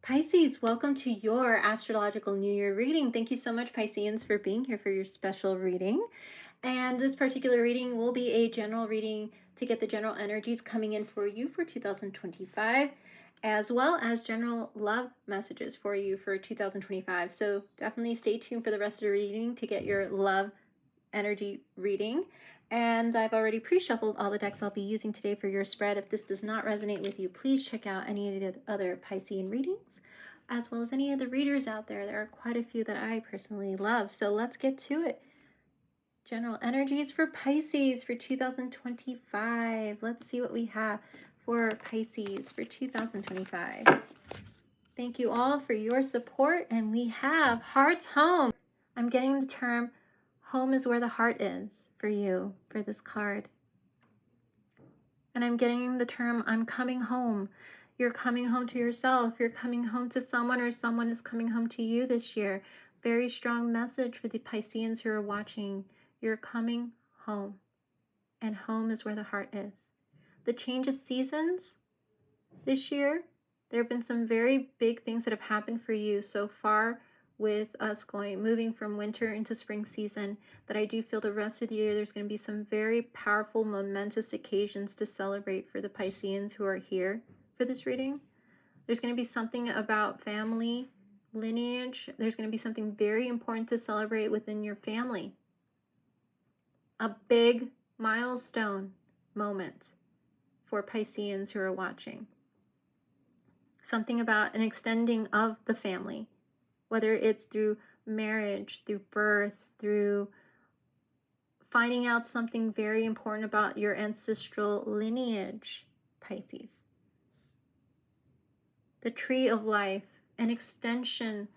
Pisces, welcome to your Astrological New Year reading. Thank you so much, Pisceans, for being here for your special reading. And this particular reading will be a general reading to get the general energies coming in for you for 2025, as well as general love messages for you for 2025. So definitely stay tuned for the rest of the reading to get your love energy reading. And I've already pre-shuffled all the decks I'll be using today for your spread. If this does not resonate with you, please check out any of the other Piscean readings, as well as any of the readers out there. There are quite a few that I personally love. So let's get to it. General energies for Pisces for 2025. Let's see what we have for Pisces for 2025. Thank you all for your support. And we have Heart's Home. I'm getting the term home is where the heart is for you for this card. And I'm getting the term I'm coming home. You're coming home to yourself. You're coming home to someone, or someone is coming home to you this year. Very strong message for the Pisceans who are watching. You're coming home. And home is where the heart is. The change of seasons this year, there have been some very big things that have happened for you so far with us moving from winter into spring season, that I do feel the rest of the year there's going to be some very powerful, momentous occasions to celebrate for the Pisceans who are here for this reading. There's going to be something about family, lineage. There's going to be something very important to celebrate within your family. A big milestone moment for Pisceans who are watching. Something about an extending of the family, whether it's through marriage, through birth, through finding out something very important about your ancestral lineage, Pisces. The tree of life, an extension,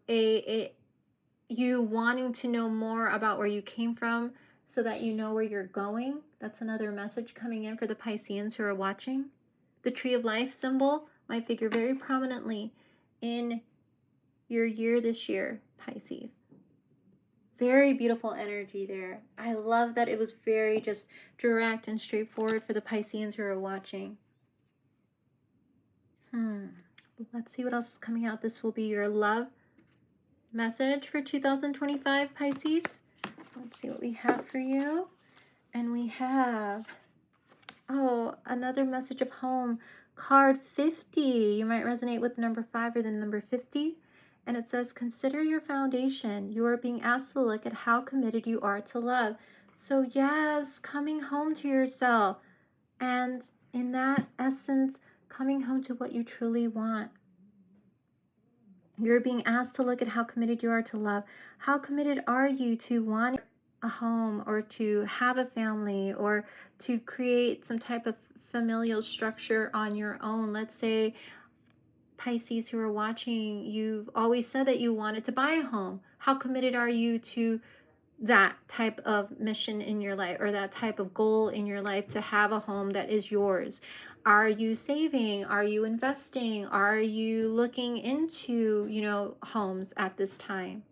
you wanting to know more about where you came from so that you know where you're going. That's another message coming in for the Pisceans who are watching. The tree of life symbol might figure very prominently in your year this year, Pisces. Very beautiful energy there. I love that it was very just direct and straightforward for the Pisceans who are watching. Let's see what else is coming out. This will be your love message for 2025, Pisces. Let's see what we have for you. And we have, another message of home. Card 50. You might resonate with number 5 or the number 50. And it says, consider your foundation. You are being asked to look at how committed you are to love. So yes, coming home to yourself. And in that essence, coming home to what you truly want. You're being asked to look at how committed you are to love. How committed are you to wanting a home, or to have a family, or to create some type of familial structure on your own? Let's say, Pisces who are watching, you've always said that you wanted to buy a home. How committed are you to that type of mission in your life, or that type of goal in your life, to have a home that is yours? Are you saving? Are you investing? Are you looking into, homes at this time?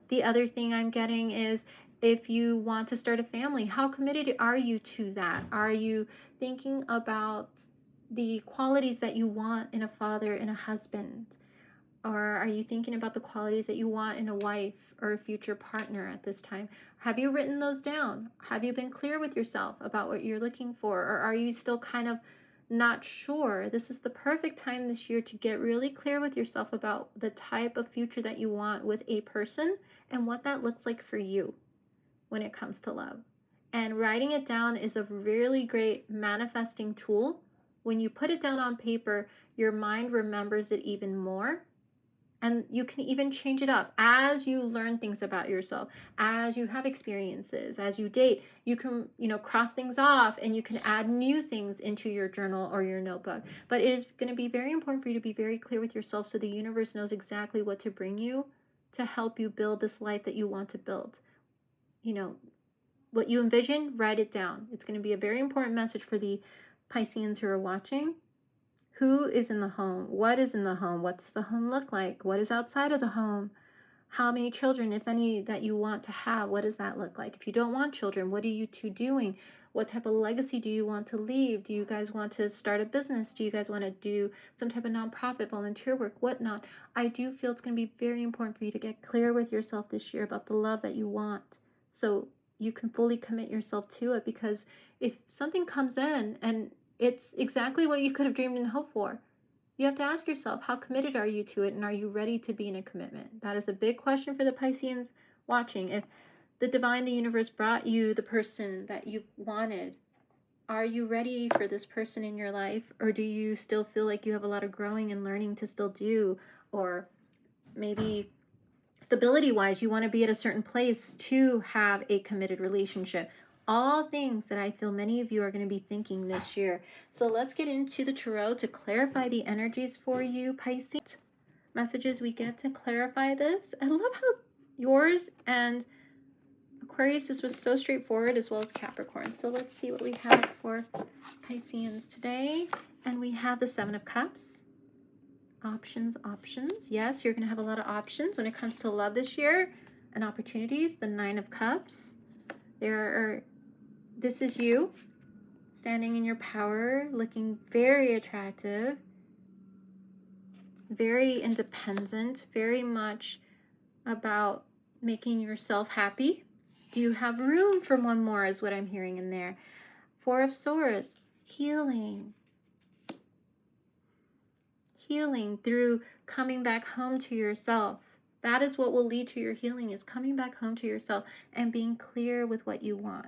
The other thing I'm getting is, if you want to start a family, how committed are you to that? Are you thinking about the qualities that you want in a father and a husband? Or are you thinking about the qualities that you want in a wife or a future partner at this time? Have you written those down? Have you been clear with yourself about what you're looking for? Or are you still kind of not sure? This is the perfect time this year to get really clear with yourself about the type of future that you want with a person, and what that looks like for you when it comes to love. And writing it down is a really great manifesting tool. When you put it down on paper, your mind remembers it even more. And you can even change it up as you learn things about yourself, as you have experiences, as you date. You can, cross things off, and you can add new things into your journal or your notebook. But it is going to be very important for you to be very clear with yourself, so the universe knows exactly what to bring you to help you build this life that you want to build. What you envision, write it down. It's going to be a very important message for the Pisceans who are watching. Who is in the home? What is in the home? What does the home look like? What is outside of the home? How many children, if any, that you want to have? What does that look like? If you don't want children, what are you two doing? What type of legacy do you want to leave? Do you guys want to start a business? Do you guys want to do some type of nonprofit, volunteer work, whatnot? I do feel it's going to be very important for you to get clear with yourself this year about the love that you want, so you can fully commit yourself to it. Because if something comes in and it's exactly what you could have dreamed and hoped for, you have to ask yourself, how committed are you to it, and are you ready to be in a commitment? That is a big question for the Pisceans watching. If the divine, the universe brought you the person that you wanted, are you ready for this person in your life? Or do you still feel like you have a lot of growing and learning to still do? Or maybe stability wise, you want to be at a certain place to have a committed relationship. All things that I feel many of you are going to be thinking this year. So let's get into the tarot to clarify the energies for you, Pisces. Messages we get to clarify this. I love how yours and Aquarius, this was so straightforward, as well as Capricorn. So let's see what we have for Pisceans today. And we have the Seven of Cups. Options, options. Yes, you're going to have a lot of options when it comes to love this year and opportunities. The Nine of Cups. This is you standing in your power, looking very attractive, very independent, very much about making yourself happy. Do you have room for one more, is what I'm hearing in there. Four of Swords, healing. Healing through coming back home to yourself. That is what will lead to your healing, is coming back home to yourself and being clear with what you want.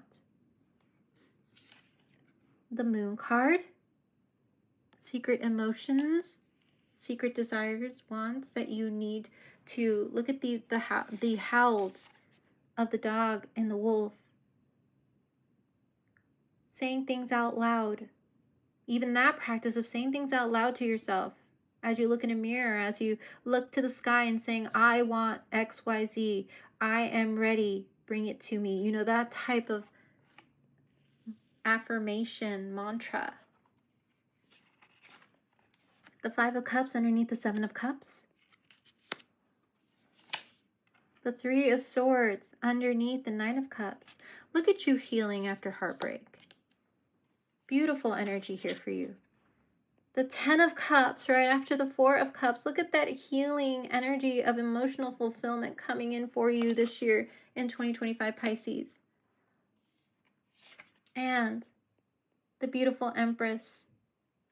The Moon card, secret emotions, secret desires, wants that you need to look at the howls of the dog and the wolf. Saying things out loud. Even that practice of saying things out loud to yourself as you look in a mirror, as you look to the sky and saying, I want XYZ, I am ready, bring it to me. You know, that type of affirmation mantra. The Five of Cups underneath the Seven of Cups. The Three of Swords underneath the Nine of Cups. Look at you healing after heartbreak. Beautiful energy here for you. The Ten of Cups right after the Four of Cups. Look at that healing energy of emotional fulfillment coming in for you this year in 2025, Pisces. And the beautiful Empress.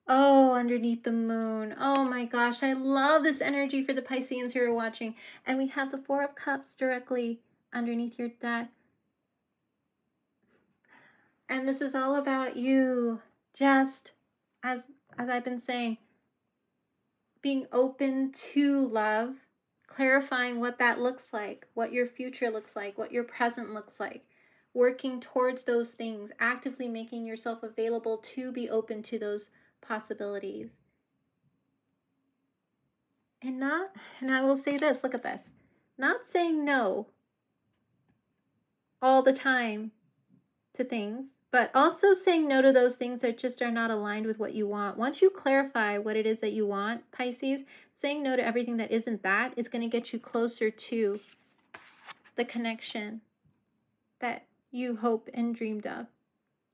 Oh, underneath the moon. Oh my gosh, I love this energy for the Pisceans who are watching. And we have the Four of Cups directly underneath your deck. And this is all about you, just as I've been saying, being open to love, clarifying what that looks like, what your future looks like, what your present looks like, working towards those things, actively making yourself available to be open to those possibilities. And I will say this, look at this, not saying no all the time to things, but also saying no to those things that just are not aligned with what you want. Once you clarify what it is that you want, Pisces, saying no to everything that isn't that is going to get you closer to the connection that you hope and dreamed of,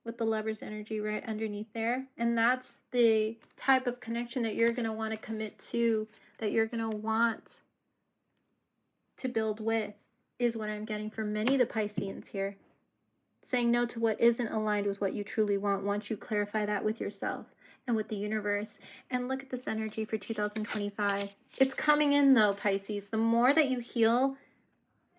with the Lover's energy right underneath there. And that's the type of connection that you're going to want to commit to, that you're going to want to build with, is what I'm getting from many of the Pisceans here. Saying no to what isn't aligned with what you truly want once you clarify that with yourself and with the universe. And look at this energy for 2025. It's coming in though, Pisces. The more that you heal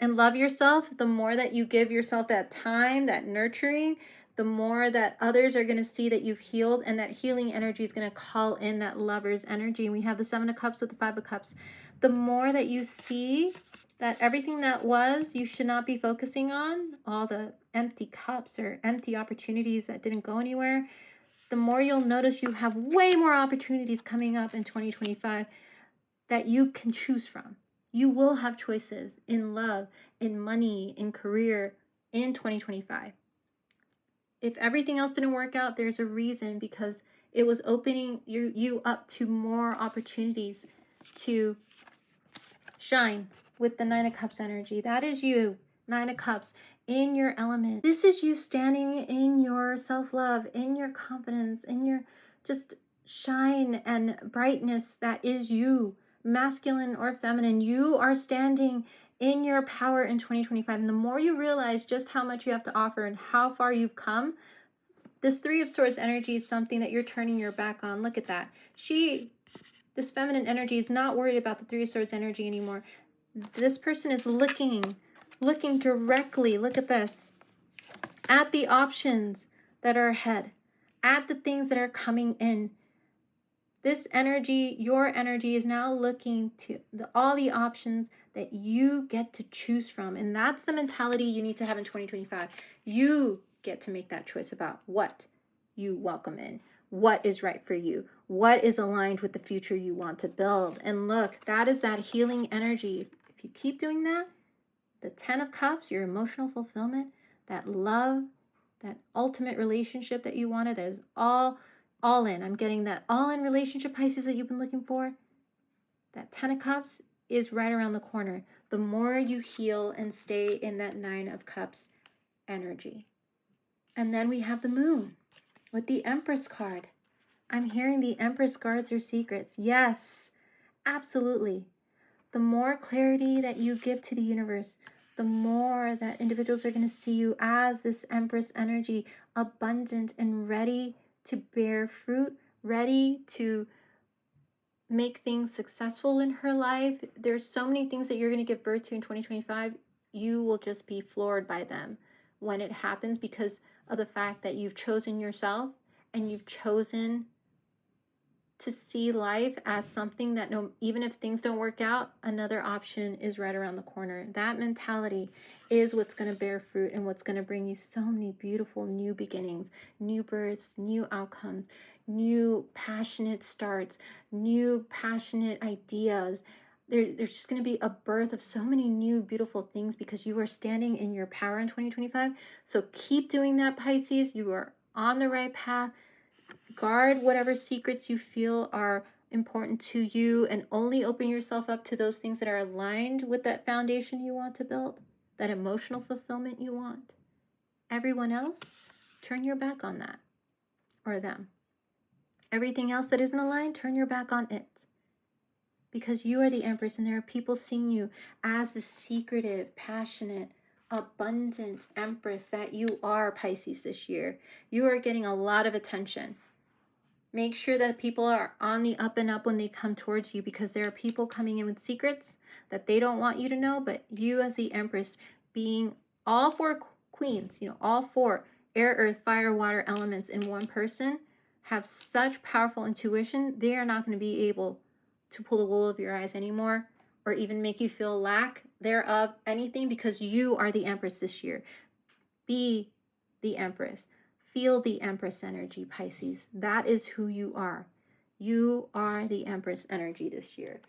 and love yourself, the more that you give yourself that time, that nurturing, the more that others are going to see that you've healed, and that healing energy is going to call in that Lover's energy. And we have the Seven of Cups with the Five of Cups. The more that you see that everything that was, you should not be focusing on, all the empty cups or empty opportunities that didn't go anywhere, the more you'll notice you have way more opportunities coming up in 2025 that you can choose from. You will have choices in love, in money, in career in 2025. If everything else didn't work out, there's a reason, because it was opening you up to more opportunities to shine with the Nine of Cups energy. That is you, Nine of Cups. in your element. This is you standing in your self-love, in your confidence, in your just shine and brightness that is you, masculine or feminine. You are standing in your power in 2025. And the more you realize just how much you have to offer and how far you've come, this Three of Swords energy is something that you're turning your back on. Look at that. This feminine energy is not worried about the Three of Swords energy anymore. This person is looking directly, look at this, at the options that are ahead, at the things that are coming in. This energy, your energy, is now looking to all the options that you get to choose from. And that's the mentality you need to have in 2025. You get to make that choice about what you welcome in, what is right for you, what is aligned with the future you want to build. And look, that is that healing energy. If you keep doing that, the 10 of Cups, your emotional fulfillment, that love, that ultimate relationship that you wanted, that is all in. I'm getting that all-in relationship, Pisces, that you've been looking for. That 10 of Cups is right around the corner. The more you heal and stay in that 9 of Cups energy. And then we have the Moon with the Empress card. I'm hearing the Empress guards her secrets. Yes, absolutely. The more clarity that you give to the universe, the more that individuals are going to see you as this Empress energy, abundant and ready to bear fruit, ready to make things successful in her life. There's so many things that you're going to give birth to in 2025. You will just be floored by them when it happens, because of the fact that you've chosen yourself and you've chosen to see life as something that even if things don't work out, another option is right around the corner. That mentality is what's going to bear fruit and what's going to bring you so many beautiful new beginnings, new births, new outcomes, new passionate starts, new passionate ideas. There's just going to be a birth of so many new beautiful things because you are standing in your power in 2025. So keep doing that, Pisces. You are on the right path. Guard whatever secrets you feel are important to you and only open yourself up to those things that are aligned with that foundation you want to build, that emotional fulfillment you want. Everyone else, turn your back on that or them. Everything else that isn't aligned, turn your back on it. Because you are the Empress and there are people seeing you as the secretive, passionate, abundant Empress that you are, Pisces, this year. You are getting a lot of attention. Make sure that people are on the up and up when they come towards you, because there are people coming in with secrets that they don't want you to know, but you as the Empress, being all four queens, all four air, earth, fire, water elements in one person, have such powerful intuition. They are not going to be able to pull the wool over your eyes anymore or even make you feel lack thereof anything, because you are the Empress this year. Be the Empress. Feel the Empress energy, Pisces. That is who you are. You are the Empress energy this year.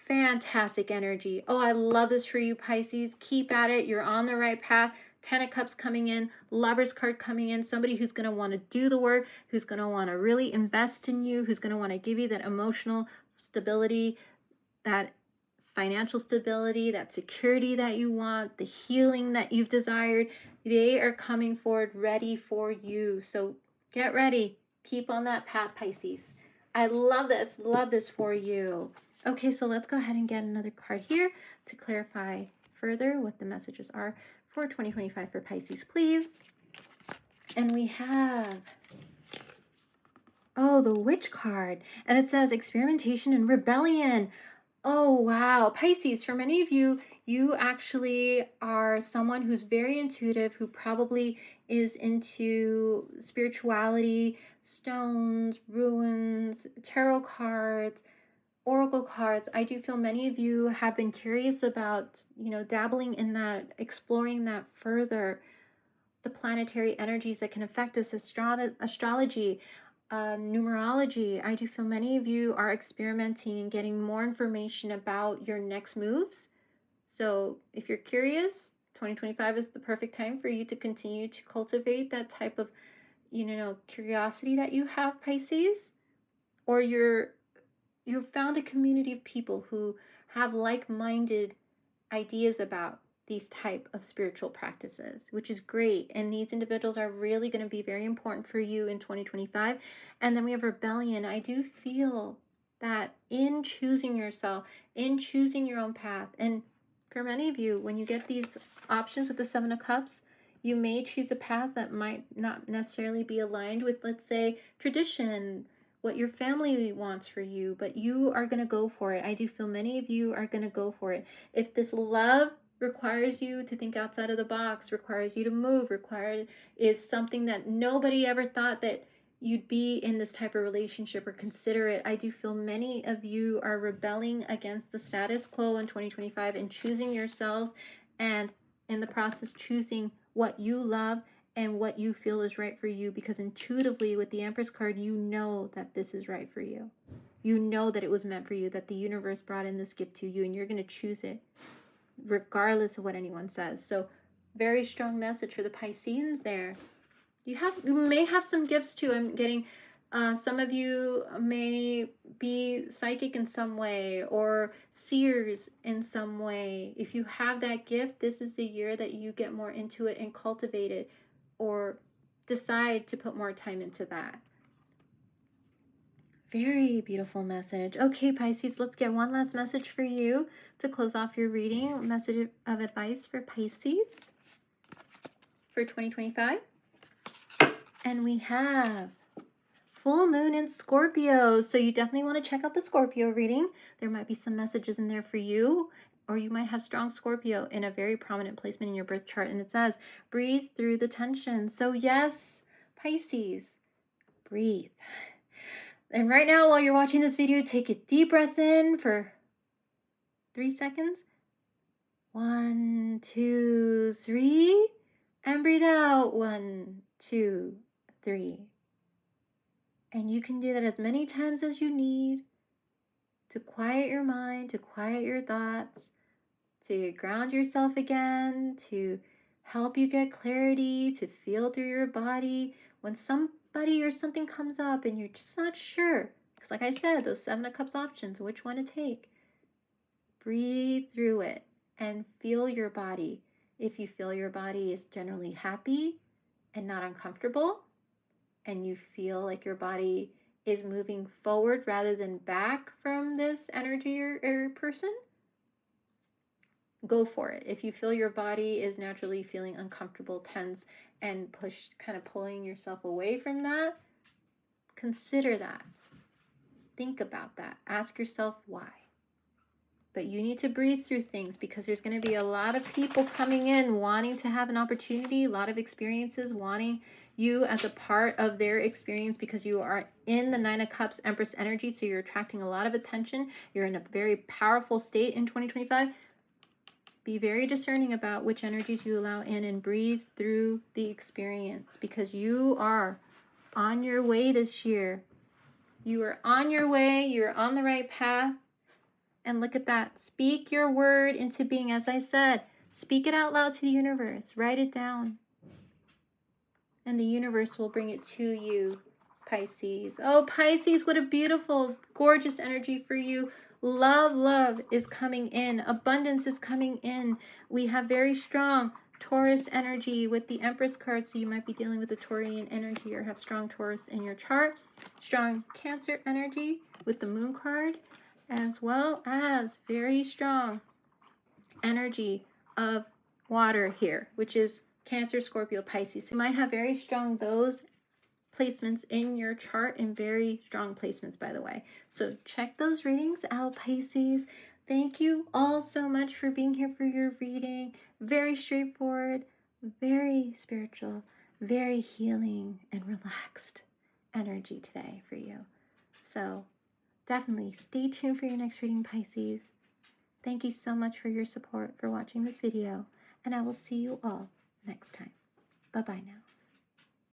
Fantastic energy. Oh, I love this for you, Pisces. Keep at it. You're on the right path. 10 of Cups coming in, Lover's card coming in, somebody who's going to want to do the work, who's going to want to really invest in you, who's going to want to give you that emotional stability, that financial stability, that security that you want, the healing that you've desired. They are coming forward ready for you. So get ready. Keep on that path, Pisces. I love this for you. Okay, so let's go ahead and get another card here to clarify further what the messages are for 2025 for Pisces, please. And we have, the Witch card. And it says experimentation and rebellion. Oh, wow. Pisces, for many of you, you actually are someone who's very intuitive, who probably is into spirituality, stones, runes, tarot cards, oracle cards. I do feel many of you have been curious about, dabbling in that, exploring that further, the planetary energies that can affect us, astrology, numerology. I do feel many of you are experimenting and getting more information about your next moves. So if you're curious, 2025 is the perfect time for you to continue to cultivate that type of, curiosity that you have, Pisces. Or you've found a community of people who have like-minded ideas about these type of spiritual practices, which is great. And these individuals are really going to be very important for you in 2025. And then we have rebellion. I do feel that in choosing yourself, in choosing your own path, and for many of you, when you get these options with the Seven of Cups, you may choose a path that might not necessarily be aligned with, let's say, tradition, what your family wants for you, but you are going to go for it. I do feel many of you are going to go for it. If this love requires you to think outside of the box, requires you to move, is something that nobody ever thought that you'd be in this type of relationship or consider it, I do feel many of you are rebelling against the status quo in 2025 and choosing yourselves, and in the process choosing what you love and what you feel is right for you, because intuitively with the Empress card, you know that this is right for you. You know that it was meant for you, that the universe brought in this gift to you, and you're going to choose it regardless of what anyone says. So very strong message for the Pisceans there. You may have some gifts too. I'm getting some of you may be psychic in some way or seers in some way. If you have that gift, this is the year that you get more into it and cultivate it, or decide to put more time into that. Very beautiful message. Okay, Pisces, let's get one last message for you to close off your reading. Message of advice for Pisces for 2025. And we have full moon in Scorpio. So you definitely want to check out the Scorpio reading. There might be some messages in there for you, or you might have strong Scorpio in a very prominent placement in your birth chart. And it says, breathe through the tension. So yes, Pisces, breathe. And right now, while you're watching this video, take a deep breath in for 3 seconds. 1, 2, 3. And breathe out. 1, 2, 3. And you can do that as many times as you need to quiet your mind, to quiet your thoughts, to ground yourself again, to help you get clarity, to feel through your body. When somebody or something comes up and you're just not sure, because like I said, those Seven of Cups options, which one to take, breathe through it and feel your body. If you feel your body is generally happy and not uncomfortable, and you feel like your body is moving forward rather than back from this energy or person, go for it. If you feel your body is naturally feeling uncomfortable, tense, and kind of pulling yourself away from that, consider that. Think about that. Ask yourself why. But you need to breathe through things, because there's going to be a lot of people coming in wanting to have an opportunity, a lot of experiences, wanting you as a part of their experience, because you are in the Nine of Cups Empress energy, so you're attracting a lot of attention. You're in a very powerful state in 2025. Be very discerning about which energies you allow in, and breathe through the experience, because you are on your way this year. You are on your way. You're on the right path. And look at that. Speak your word into being. As I said, speak it out loud to the universe. Write it down. And the universe will bring it to you, Pisces. Oh, Pisces, what a beautiful, gorgeous energy for you. Love is coming in. Abundance is coming in. We have very strong Taurus energy with the Empress card. So you might be dealing with a Taurian energy or have strong Taurus in your chart. Strong Cancer energy with the Moon card, as well as very strong energy of water here, which is Cancer, Scorpio, Pisces. You might have very strong those placements in your chart, and very strong placements, by the way. So check those readings out, Pisces. Thank you all so much for being here for your reading. Very straightforward, very spiritual, very healing and relaxed energy today for you. So definitely stay tuned for your next reading, Pisces. Thank you so much for your support, for watching this video, and I will see you all next time. Bye-bye now.